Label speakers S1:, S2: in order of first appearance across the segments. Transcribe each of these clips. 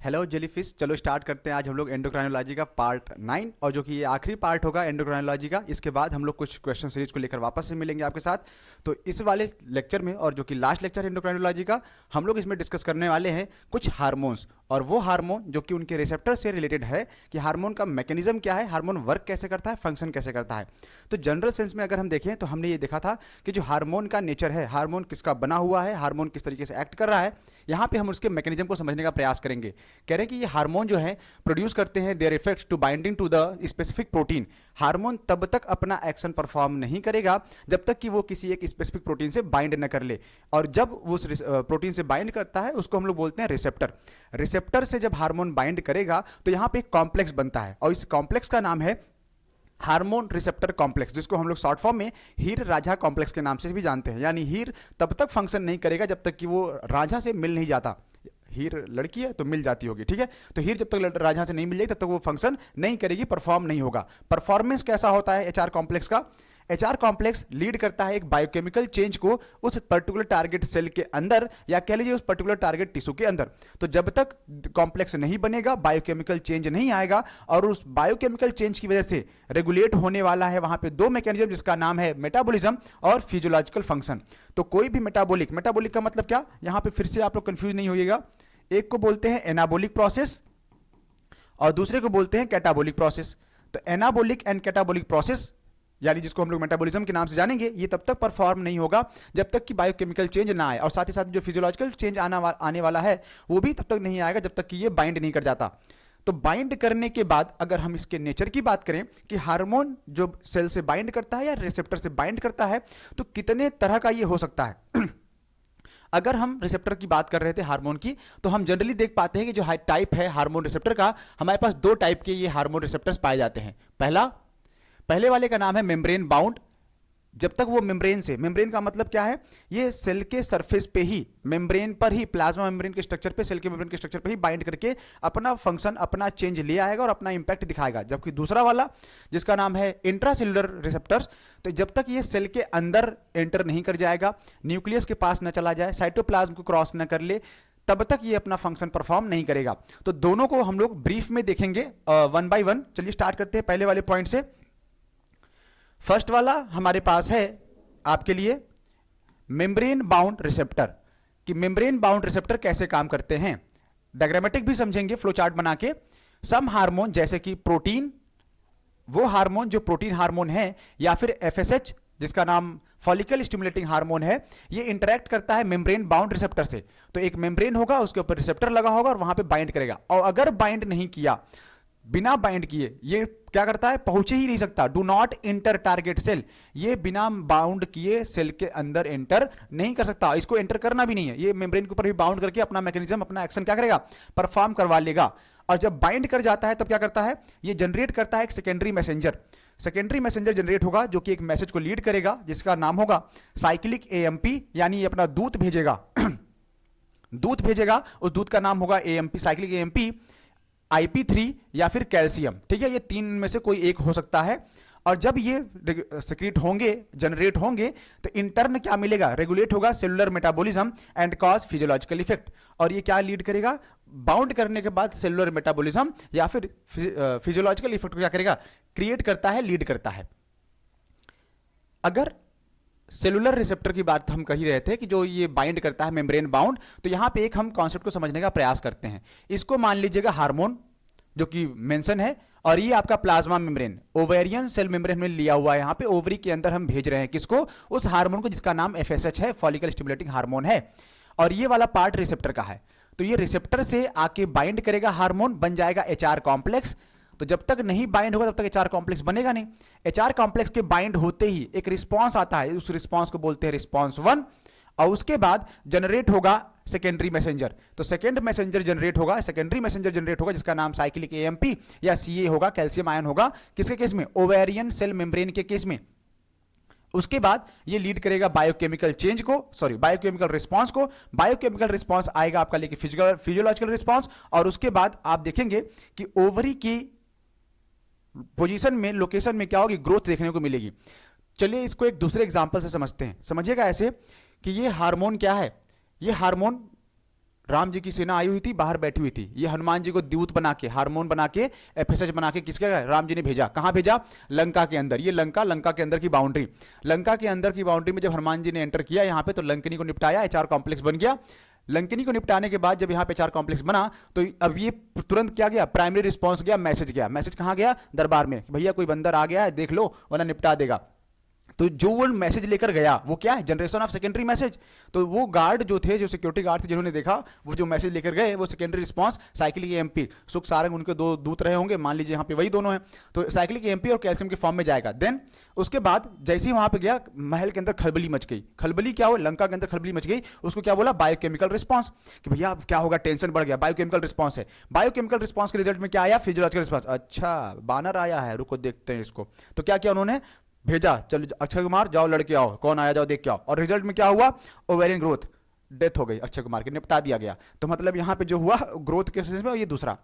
S1: Hello jellyfish, चलो start करते हैं। आज हम लोग एंडोक्राइनोलॉजी का पार्ट 9 और जो कि ये आखिरी पार्ट होगा एंडोक्राइनोलॉजी का। इसके बाद हम लोग कुछ क्वेश्चन सीरीज को लेकर वापस से मिलेंगे आपके साथ। तो इस वाले लेक्चर में और जो कि लास्ट लेक्चर एंडोक्राइनोलॉजी का, हम लोग इसमें डिस्कस करने वाले हैं कुछ हार्मोन्स, और वो हार्मोन जो कि उनके रिसेप्टर से रिलेटेड है कि हार्मोन का मैकेनिज्म क्या है, हार्मोन वर्क कैसे करता है, फंक्शन कैसे करता है। तो जनरल सेंस में अगर हम देखें तो हमने ये देखा था कि जो हार्मोन का नेचर है, हार्मोन किसका बना हुआ है, हार्मोन किस तरीके से एक्ट कर रहा है, यहाँ पे हम उसके मैकेनिज्म को समझने का प्रयास करेंगे। कह रहे हैं कि ये हार्मोन जो है प्रोड्यूस करते हैं their effects to binding to the specific protein. Hormone तब तक अपना एक्शन परफॉर्म नहीं करेगा जब तक कि वो किसी एक स्पेसिफिक प्रोटीन से बाइंड न कर ले, और जब वो उस प्रोटीन से बाइंड करता है उसको हम लोग बोलते हैं रिसेप्टर। रिसेप्टर से जब हार्मोन बाइंड करेगा तो यहाँ पे एक कॉम्प्लेक्स बनता है, और इस कॉम्प्लेक्स का नाम है हार्मोन रिसेप्टर कॉम्प्लेक्स, जिसको हम लोग शॉर्ट फॉर्म में हीर राझा कॉम्प्लेक्स के नाम से भी जानते हैं। यानी हीर तब तक फंक्शन नहीं करेगा जब तक कि वो राझा से मिल नहीं जाता। हीर लड़की है तो मिल जाती होगी, ठीक है। तो हीर जब तक राझा से नहीं मिल जाएगी तब तक वो फंक्शन नहीं करेगी, परफॉर्म नहीं होगा। परफॉर्मेंस कैसा होता है एचआर कॉम्प्लेक्स का? एचआर कॉम्प्लेक्स लीड करता है एक बायोकेमिकल चेंज को उस पर्टिकुलर टारगेट सेल के अंदर, या कह लीजिए उस पर्टिकुलर टारगेट टिश्यू के अंदर। तो जब तक कॉम्प्लेक्स नहीं बनेगा, बायोकेमिकल चेंज नहीं आएगा, और उस बायोकेमिकल चेंज की वजह से रेगुलेट होने वाला है वहां पे दो मैकेनिज्म, जिसका नाम है मेटाबॉलिज्म और फिजियोलॉजिकल फंक्शन। तो कोई भी मेटाबॉलिक का मतलब क्या, यहां पे फिर से आप लोग कंफ्यूज नहीं होइएगा। एक को बोलते हैं एनाबोलिक प्रोसेस और दूसरे को बोलते हैं कैटाबोलिक प्रोसेस। तो एनाबोलिक एंड कैटाबोलिक प्रोसेस, यानी जिसको हम लोग मेटाबॉलिज्म के नाम से जानेंगे, ये तब तक परफॉर्म नहीं होगा जब तक कि बायोकेमिकल चेंज ना आए, और साथ ही साथ जो फिजियोलॉजिकल चेंज आने वाला है वो भी तब तक नहीं आएगा जब तक कि ये बाइंड नहीं कर जाता। तो बाइंड करने के बाद अगर हम इसके नेचर की बात करें कि हार्मोन जो सेल से बाइंड करता है या रिसेप्टर से बाइंड करता है, तो कितने तरह का ये हो सकता है। अगर हम रिसेप्टर की बात कर रहे थे हार्मोन की, तो हम जनरली देख पाते हैं कि जो टाइप है हार्मोन रिसेप्टर का, हमारे पास दो टाइप के ये हार्मोन रिसेप्टर्स पाए जाते हैं। पहले वाले का नाम है मेम्ब्रेन बाउंड। जब तक वो मेम्ब्रेन का मतलब क्या है, ये सेल के सरफेस पे ही, मेम्ब्रेन पर ही, प्लाज्मा मेम्ब्रेन के स्ट्रक्चर पे, सेल के मेम्ब्रेन के स्ट्रक्चर पे ही बाइंड करके अपना फंक्शन, अपना चेंज ले आएगा और अपना इंपैक्ट दिखाएगा। जबकि दूसरा वाला जिसका नाम है इंट्रासेलुलर रिसेप्टर्स, तो जब तक ये सेल के अंदर एंटर नहीं कर जाएगा, न्यूक्लियस के पास न चला जाए, साइटोप्लाज्म को क्रॉस न कर ले, तब तक ये अपना फंक्शन परफॉर्म नहीं करेगा। तो दोनों को हम लोग ब्रीफ में देखेंगे वन बाय वन। चलिए स्टार्ट करते हैं पहले वाले पॉइंट से। फर्स्ट वाला हमारे पास है आपके लिए मेम्ब्रेन बाउंड रिसेप्टर, कि मेम्ब्रेन बाउंड रिसेप्टर कैसे काम करते हैं। डायग्रामेटिक भी समझेंगे फ्लो चार्ट बना के। सम हार्मोन जैसे कि प्रोटीन, वो हार्मोन जो प्रोटीन हार्मोन है, या फिर एफएसएच जिसका नाम फॉलिकल स्टिमुलेटिंग हार्मोन है, ये इंटरेक्ट करता है मेम्ब्रेन बाउंड रिसेप्टर से। तो एक मेम्ब्रेन होगा, उसके ऊपर रिसेप्टर लगा होगा और वहां पे बाइंड करेगा, और अगर बाइंड नहीं किया, बिना बाइंड किए ये क्या करता है, पहुंचे ही नहीं सकता। Do not enter target cell, ये बिना बाउंड किए सेल के अंदर एंटर नहीं कर सकता, इसको एंटर करना भी नहीं है। ये मेम्ब्रेन के ऊपर भी बाउंड करके अपना मैकेनिज्म, अपना एक्शन क्या करेगा, परफॉर्म करवा लेगा। और जब बाइंड कर जाता है तब क्या करता है, ये जनरेट करता है एक secondary messenger. Secondary messenger generate होगा जो कि एक मैसेज को लीड करेगा, जिसका नाम होगा साइक्लिक एएमपी, यानी ये अपना दूत भेजेगा। दूत भेजेगा, उस दूत का नाम होगा एएमपी, साइक्लिक एएमपी, IP3 या फिर कैल्शियम, ठीक है। ये तीन में से कोई एक हो सकता है। और जब ये सिक्रीट होंगे, जनरेट होंगे, तो इंटर्न क्या मिलेगा, रेगुलेट होगा cellular metabolism and cause physiological effect. और ये क्या लीड करेगा, बाउंड करने के बाद सेलुलर मेटाबॉलिज्म या फिर फिजियोलॉजिकल इफेक्ट को क्या करेगा, क्रिएट करता है, लीड करता है। अगर सेलुलर रिसेप्टर की बात हम कही रहे थे कि जो ये बाइंड करता है मेम्ब्रेन बाउंड, तो यहां पे एक हम कॉन्सेप्ट को समझने का प्रयास करते हैं। इसको मान लीजिएगा हार्मोन जो कि मेंशन है, और ये आपका plasma membrane, ovarian cell membrane में लिया हुआ है। यहां पे ओवरी के अंदर हम भेज रहे हैं किसको, उस हार्मोन को जिसका नाम एफएसएच है, फॉलिकल स्टिमुलेटिंग हार्मोन है। और ये वाला पार्ट रिसेप्टर का है। तो ये रिसेप्टर से आके बाइंड करेगा हार्मोन, बन जाएगा एचआर कॉम्प्लेक्स। तो जब तक नहीं बाइंड होगा तब तक एचआर कॉम्प्लेक्स बनेगा नहीं। एचआर कॉम्प्लेक्स के बाइंड होते ही एक रिस्पांस आता है, उस रिस्पांस को बोलते हैं रिस्पांस 1, और उसके बाद जनरेट होगा सेकेंडरी मैसेंजर। तो सेकेंडरी मैसेंजर जनरेट होगा जिसका नाम साइक्लिक एएमपी या सीए होगा, कैल्शियम आयन होगा। किसके केस में, ओवेरियन सेल मेम्ब्रेन के केस में। उसके बाद ये लीड करेगा बायोकेमिकल चेंज को, सॉरी बायोकेमिकल रिस्पांस को। बायोकेमिकल रिस्पांस आएगा आपका लेके फिजियोलॉजिकल रिस्पांस, और उसके बाद आप देखेंगे कि ओवरी की पोजीशन में, लोकेशन में क्या होगी, ग्रोथ देखने को मिलेगी। चलिए इसको एक दूसरे एग्जांपल से समझते हैं। समझिएगा ऐसे कि ये हार्मोन क्या है, ये हार्मोन राम जी की सेना आई हुई थी, बाहर बैठी हुई थी, ये हनुमान जी को दूत बना के, हार्मोन बना के, एफएसएच बना के किसके राम जी ने भेजा, कहाँ भेजा, लंका के अंदर। ये लंका के अंदर की बाउंड्री, लंका के अंदर की बाउंड्री में जब हनुमान जी ने एंटर किया यहाँ पे, तो लंकनी को निपटाया, एचआर कॉम्प्लेक्स बन गया। लंकनी को निपटाने के बाद जब यहाँ पे एचआर कॉम्प्लेक्स बना, तो अब ये तुरंत क्या गया, प्राइमरी रिस्पॉन्स गया, मैसेज गया। मैसेज कहाँ गया, दरबार में, भैया कोई बंदर आ गया है, देख लो वरना निपटा देगा। तो जो वो मैसेज लेकर गया वो क्या है, जनरेशन ऑफ सेकेंडरी मैसेज। तो वो गार्ड जो थे, जो सिक्योरिटी गार्ड थे, जिन्होंने देखा, वो जो मैसेज लेकर गए वो सेकेंडरी रिस्पांस, साइकिलिक एमपी, सुख सारंग उनके दो दूत रहे होंगे, मान लीजिए यहाँ पे वही दोनों हैं, तो साइकिलिक एमपी और कैल्शियम के फॉर्म में जाएगा। देन उसके बाद जैसे ही वहां पे गया, महल के अंदर खलबली मच गई। खलबली क्या हो, लंका के अंदर खलबली मच गई। उसको क्या बोला, बायोकेमिकल रिस्पॉन्स, कि भैया अब क्या होगा, टेंशन बढ़ गया, बायोकेमिकल रिस्पॉन्स है। बायोकेमिकल रिस्पॉन्स के रिजल्ट में क्या आया, फिजियोलॉजिकल रिस्पॉन्स। अच्छा बानर आया है, रुको देखते हैं इसको। तो क्या किया उन्होंने, भेजा, चलो अक्षय कुमार जाओ लड़के आओ, कौन आया जाओ देख के आओ। और रिजल्ट में क्या हुआ, ओवेरियन ग्रोथ, डेथ हो गई अक्षय कुमार की, निपटा दिया गया। तो मतलब यहाँ पे जो हुआ ग्रोथ के सेंस में, ये दूसरा।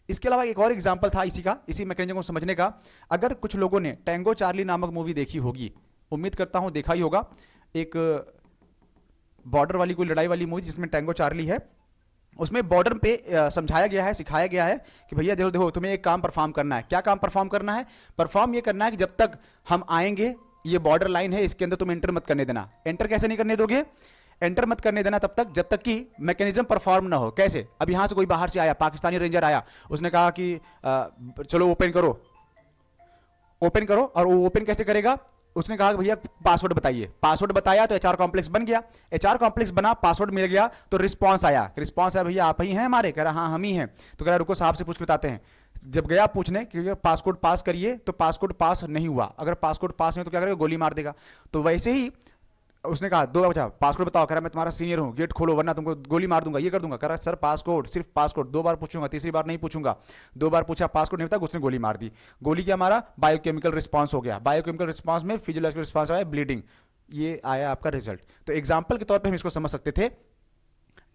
S1: इसके अलावा एक और एग्जांपल था इसी का, इसी मैकेनिज्म को समझने का। अगर कुछ लोगों ने टैंगो चार्ली नामक मूवी देखी होगी, उम्मीद करता हूँ देखा ही होगा, एक बॉर्डर वाली कोई लड़ाई वाली मूवी जिसमें टैंगो चार्ली है। उसमें बॉर्डर पे समझाया गया है, सिखाया गया है कि भैया देखो देखो तुम्हें एक काम परफॉर्म करना है। क्या काम परफॉर्म करना है, परफॉर्म ये करना है कि जब तक हम आएंगे, ये बॉर्डर लाइन है, इसके अंदर तुम एंटर मत करने देना। एंटर कैसे नहीं करने दोगे, एंटर मत करने देना तब तक जब तक कि मैकेनिज्म परफॉर्म ना हो। कैसे, अब यहां से कोई बाहर से आया, पाकिस्तानी रेंजर आया, उसने कहा कि चलो ओपन करो, ओपन करो। और वो ओपन कैसे करेगा, उसने कहा कि भैया पासवर्ड बताइए। पासवर्ड बताया तो एचआर कॉम्प्लेक्स बन गया। एचआर कॉम्प्लेक्स बना, पासवर्ड मिल गया, तो रिस्पांस आया। रिस्पांस आया, भैया आप ही हैं हमारे, कह रहा हाँ हम ही हैं। तो कह रहा रुको साहब से पूछ के बताते हैं। जब गया पूछने कि पासकोड पास करिए, तो पासकोड पास नहीं हुआ। अगर पासकोड पास नहीं तो क्या करेगा, गोली मार देगा। तो वैसे ही उसने कहा दो बार पासकोड बताओ, कह रहा मैं तुम्हारा सीनियर हूँ, गेट खोलो वरना तुमको गोली मार दूंगा, ये कर दूंगा। कह रहा सर पासकोड, सिर्फ पासकोड, दो बार पूछूंगा, तीसरी बार नहीं पूछूंगा। दो बार पूछा, पासकोड नहीं बता, उसने गोली मार दी। गोली क्या मारा, बायोकेमिकल रिस्पांस हो गया। बायोकेमिकल रिस्पांस में फिजियोलॉजिकल रिस्पांस आया, ब्लीडिंग, ये आया आपका रिजल्ट। तो एग्जाम्पल के तौर पर हम इसको समझ सकते थे।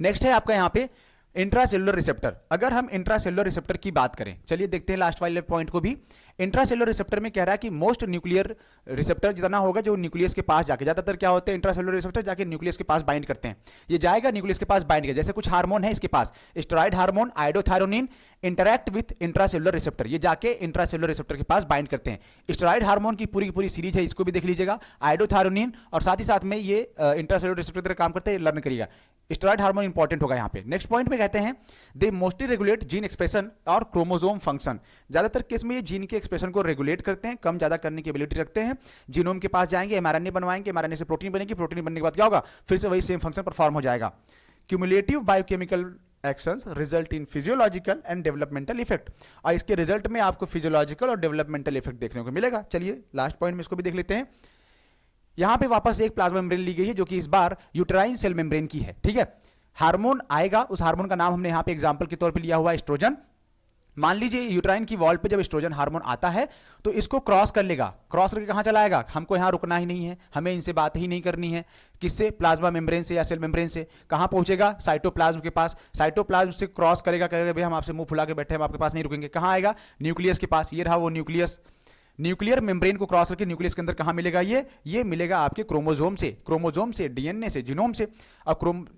S1: नेक्स्ट है आपका यहाँ पे इंट्रासेलुलर रिसेप्टर। अगर हम इंट्रासेलुलर रिसेप्टर की बात करें, चलिए देखते हैं लास्ट वाले पॉइंट को भी। इंट्रासेलुलर रिसेप्टर में कह रहा है कि मोस्ट न्यूक्लियर रिसेप्टर जितना होगा जो न्यूक्लियस के पास जाके, ज्यादातर क्या होते हैं इंट्रासेलुलर रिसेप्टर जाके न्यूक्लियस के पास बाइंड करते हैं। ये जाएगा न्यूक्लियस के पास बाइंड किया, जैसे कुछ हार्मोन है इसके पास, steroid hormone, iodothyronine, interact with intracellular receptor, ये जाके इंट्रासेलुलर रिसेप्टर के पास बाइंड करते हैं। स्टेरॉइड हार्मोन की पूरी सीरीज है, इसको भी देख लीजिएगा, आइडोथायरोनिन, और साथ ही साथ में ये इंट्रासेलुलर रिसेप्टर का काम करते हैं, लर्न करिएगा। स्टेरॉइड हार्मोन इंपॉर्टेंट होगा यहाँ पे। नेक्स्ट पॉइंट में कहते हैं they mostly regulate gene expression और क्रोमोसोम फंक्शन। ज्यादातर केस में ये जीन के एक्सप्रेशन को रेगुलेट करते हैं, कम ज्यादा करने की एबिलिटी रखते हैं। जीनोम के पास जाएंगे, एमआरएनए बनवाएंगे, एमआरएनए से प्रोटीन बनेगी, प्रोटीन बनने के बाद क्या होगा, फिर से वही सेम फंक्शन परफॉर्म हो जाएगा। Cumulative biochemical actions result in physiological and developmental effect, और इसके रिजल्ट में आपको फिजियोलॉजिकल और डेवलपमेंटल इफेक्ट देखने को मिलेगा। चलिए लास्ट पॉइंट में इसको भी देख लेते हैं। यहां पे वापस एक प्लाज्मा मेम्ब्रेन ली गई है, जो कि इस बार यूटेराइन सेल मेम्ब्रेन की है, ठीक है। हार्मोन आएगा, उस हार्मोन का नाम हमने यहां पे एग्जांपल के तौर पे लिया हुआ है एस्ट्रोजन। मान लीजिए यूटेराइन की वॉल पे जब एस्ट्रोजन हार्मोन आता है तो इसको क्रॉस कर लेगा, क्रॉस करके कहां चला आएगा, हमको यहां रुकना ही नहीं है, हमें इनसे बात ही नहीं करनी है। किससे, प्लाज्मा मेम्ब्रेन से या सेल मेम्ब्रेन से। कहां पहुंचेगा, साइटोप्लाज्म के पास। साइटोप्लाज्म से क्रॉस करेगा, कहेगा भाई हम आपसे मुंह फुला के बैठे, हम आपके पास नहीं रुकेंगे। कहां आएगा, न्यूक्लियस के पास। ये रहा वो न्यूक्लियस। न्यूक्लियर मेम्ब्रेन को क्रॉस करके न्यूक्लियस के अंदर कहां मिलेगा, ये मिलेगा आपके क्रोमोसोम से, क्रोमोसोम से, डीएनए से, जीनोम से। और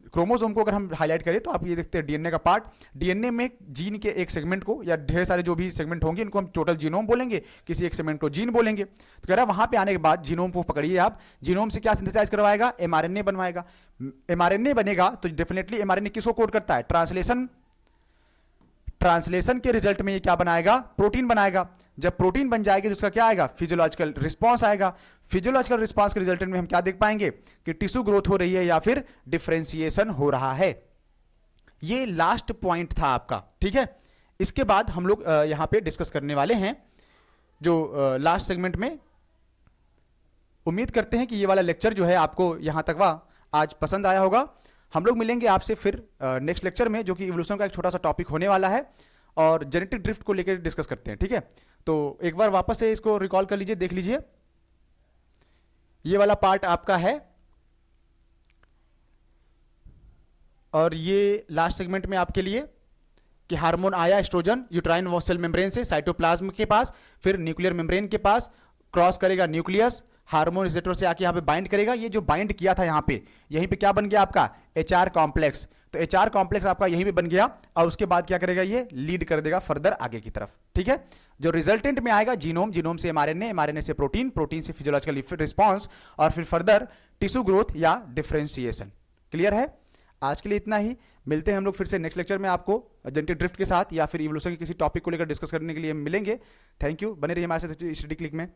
S1: क्रोमोसोम को अगर हम हाईलाइट करें तो आप ये देखते हैं डीएनए का पार्ट। डीएनए में जीन के एक सेगमेंट को, या ढेर सारे जो भी सेगमेंट होंगे, इनको हम टोटल जीनोम बोलेंगे, किसी एक सेगमेंट को जीन बोलेंगे। तो कह रहा है वहां पे आने के बाद जीनोम को पकड़िए आप, जीनोम से क्या सिंथेसाइज करवाएगा, एमआरएनए बनवाएगा। एमआरएनए बनेगा तो डेफिनेटली एमआरएनए किसको कोड करता है, ट्रांसलेशन के रिजल्ट में ये क्या बनाएगा, प्रोटीन बनाएगा। जब प्रोटीन बन जाएगी तो उसका क्या आएगा, फिजियोलॉजिकल रिस्पांस आएगा। फिजियोलॉजिकल रिस्पांस के रिजल्ट में हम क्या देख पाएंगे कि टिश्यू ग्रोथ हो रही है या फिर डिफरेंशिएशन हो रहा है। ये लास्ट पॉइंट था आपका, ठीक है। इसके बाद हम लोग यहां पे डिस्कस करने वाले हैं जो लास्ट सेगमेंट में। उम्मीद करते हैं कि ये वाला लेक्चर जो है आपको यहां तक आज पसंद आया होगा। हम लोग मिलेंगे आपसे फिर नेक्स्ट लेक्चर में, जो कि इवोल्यूशन का एक छोटा सा टॉपिक होने वाला है, और जेनेटिक ड्रिफ्ट को लेकर डिस्कस करते हैं, ठीक है। तो एक बार वापस से इसको रिकॉल कर लीजिए, देख लीजिए। ये वाला पार्ट आपका है, और ये लास्ट सेगमेंट में आपके लिए कि हार्मोन आया एस्ट्रोजन यूटेराइन सेल मेम्ब्रेन से साइटोप्लाज्म के पास, फिर न्यूक्लियर मेम्ब्रेन के पास, क्रॉस करेगा न्यूक्लियस, हार्मोन रिसेप्टर से आके यहां पे बाइंड करेगा। ये जो बाइंड किया था यहां पे, यहीं पे क्या बन गया आपका, एचआर कॉम्प्लेक्स। तो एचआर कॉम्प्लेक्स आपका यहीं पे बन गया और उसके बाद क्या करेगा, ये लीड कर देगा फर्दर आगे की तरफ। ठीक है, जो रिजल्टेंट में आएगा जीनोम, जीनोम से एमआरएनए, एमआरएनए से प्रोटीन, प्रोटीन से फिजियोलॉजिकल रिस्पॉन्स और फिर फर्दर टिश्यू ग्रोथ या डिफरेंशिएशन। क्लियर है? आज के लिए इतना ही, मिलते हैं हम लोग फिर से नेक्स्ट लेक्चर में आपको जेनेटिक ड्रिफ्ट के साथ या फिर इवोल्यूशन के किसी टॉपिक को लेकर डिस्कस करने के लिए मिलेंगे। थैंक यू, बने रहिए हमारे साथ स्टडी क्लिक में।